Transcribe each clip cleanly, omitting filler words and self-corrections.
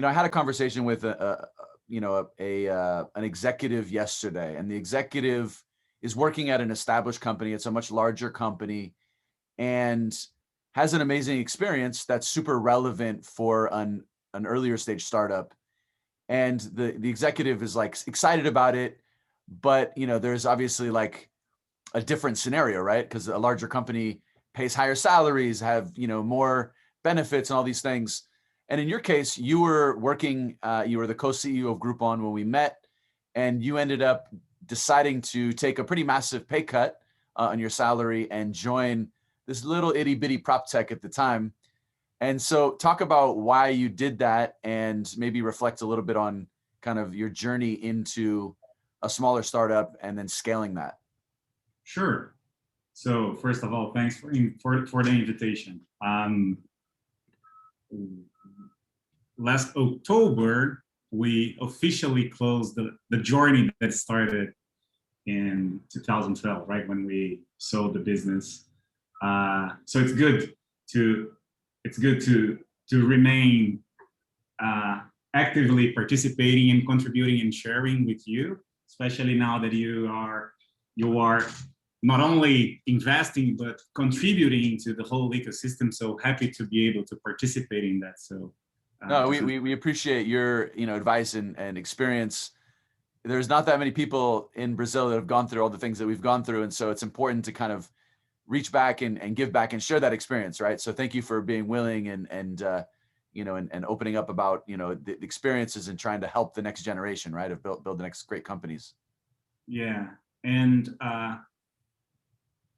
I had a conversation with an executive yesterday, and the executive is working at an established company. It's a much larger company, and has an amazing experience that's super relevant for an earlier stage startup. And the executive is like excited about it, but there's obviously like a different scenario, right? Because a larger company pays higher salaries, have more benefits and all these things. And in your case, you were working, you were the co-CEO of Groupon when we met, and you ended up deciding to take a pretty massive pay cut on your salary and join this little itty bitty PropTech at the time. And so talk about why you did that, and maybe reflect a little bit on kind of your journey into a smaller startup and then scaling that. Sure. So first of all, thanks for the invitation. Last October, we officially closed the journey that started in 2012, right when we sold the business. So it's good to remain actively participating and contributing and sharing with you, especially now that you are not only investing but contributing to the whole ecosystem. So happy to be able to participate in that. So no, we appreciate your advice and experience. There's not that many people in Brazil that have gone through all the things that we've gone through, and so it's important to kind of reach back and give back and share that experience, right? So thank you for being willing and opening up about the experiences and trying to help the next generation, right, of build the next great companies. Yeah, and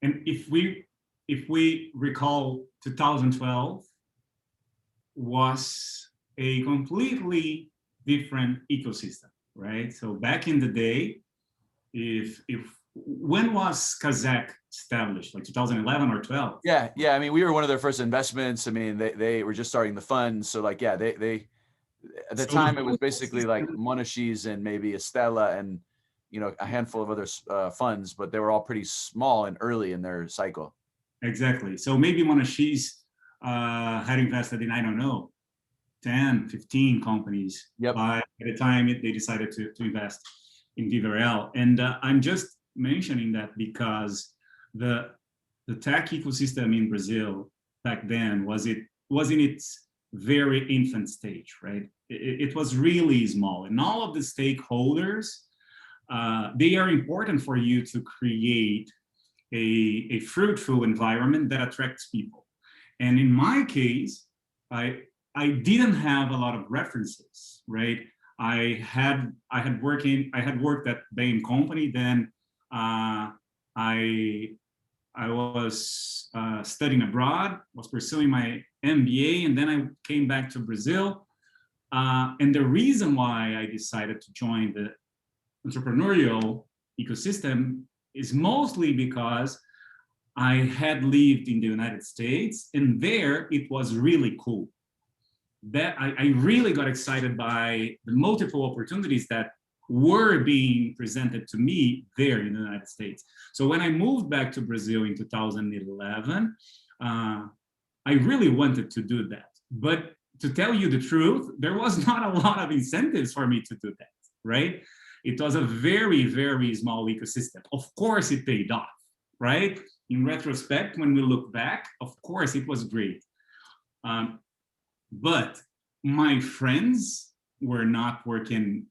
if we recall, 2012 was a completely different ecosystem, right? So back in the day, when was Kazakh established? Like 2011 or 12? Yeah. I mean, we were one of their first investments. I mean, they were just starting the fund, so like, yeah, they at the time it was basically like Monashis and maybe Estella and a handful of other funds, but they were all pretty small and early in their cycle. Exactly. So maybe Monashis had invested in, I don't know, 10, 15 companies. Yep. By the time they decided to invest in Viva Real. And I'm just mentioning that because the tech ecosystem in Brazil back then was in its very infant stage, right? It was really small, and all of the stakeholders, they are important for you to create a fruitful environment that attracts people. And in my case, I didn't have a lot of references, right? I had worked at Bain Company. Then I was studying abroad, was pursuing my MBA, and then I came back to Brazil. And the reason why I decided to join the entrepreneurial ecosystem is mostly because I had lived in the United States, and there it was really cool. That I really got excited by the multiple opportunities that were being presented to me there in the United States. So when I moved back to Brazil in 2011, I really wanted to do that. But to tell you the truth, there was not a lot of incentives for me to do that, right? It was a very, very small ecosystem. Of course, it paid off, right? In retrospect, when we look back, of course, it was great. But my friends were not working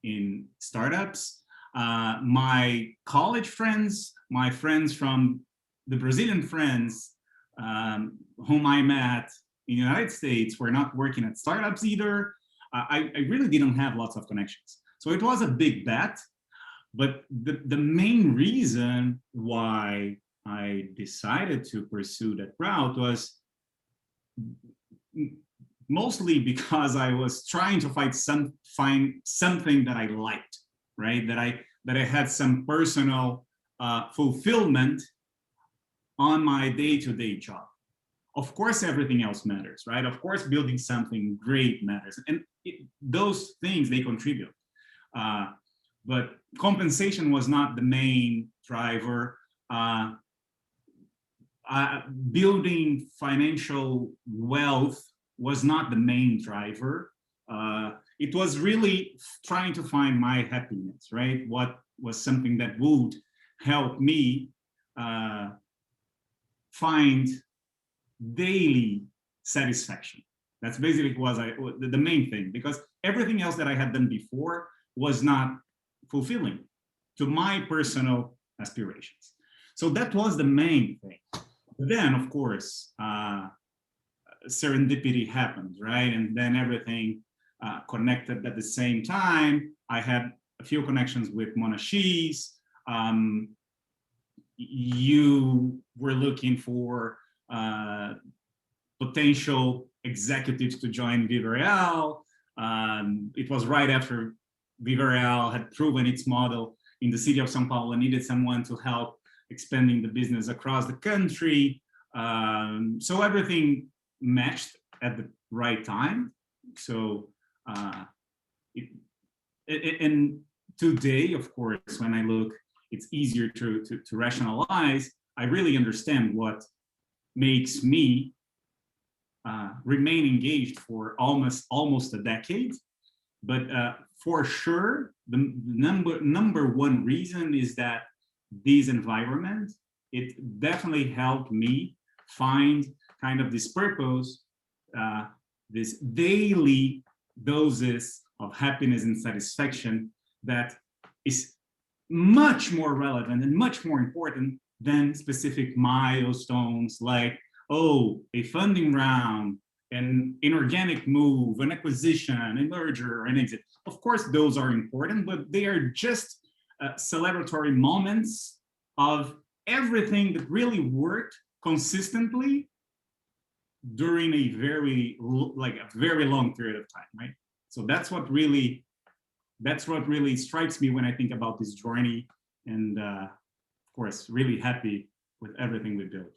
in startups. My college friends, my friends from the Brazilian friends whom I met in the United States were not working at startups either. I really didn't have lots of connections. So it was a big bet. But the main reason why I decided to pursue that route was mostly because I was trying to find something that I liked, right? That I had some personal fulfillment on my day-to-day job. Of course, everything else matters, right? Of course, building something great matters, and those things, they contribute. But compensation was not the main driver. Building financial wealth was not the main driver. it was really trying to find my happiness, right? What was something that would help me find daily satisfaction. That's basically was the main thing, because everything else that I had done before was not fulfilling to my personal aspirations. So that was the main thing. But then, of course, serendipity happens, right? And then everything connected at the same time. I had a few connections with Monashis. You were looking for potential executives to join Viva Real. It was right after Viva Real had proven its model in the city of São Paulo and needed someone to help expanding the business across the country. So everything matched at the right time. So, and today, of course, when I look, it's easier to rationalize. I really understand what makes me remain engaged for almost a decade. But for sure, the number one reason is that this environment, it definitely helped me find kind of this purpose, this daily doses of happiness and satisfaction that is much more relevant and much more important than specific milestones like, oh, a funding round, an inorganic move, an acquisition, a merger, an exit. Of course, those are important, but they are just celebratory moments of everything that really worked consistently during a very long period of time, right? So that's what really strikes me when I think about this journey, and of course, really happy with everything we built.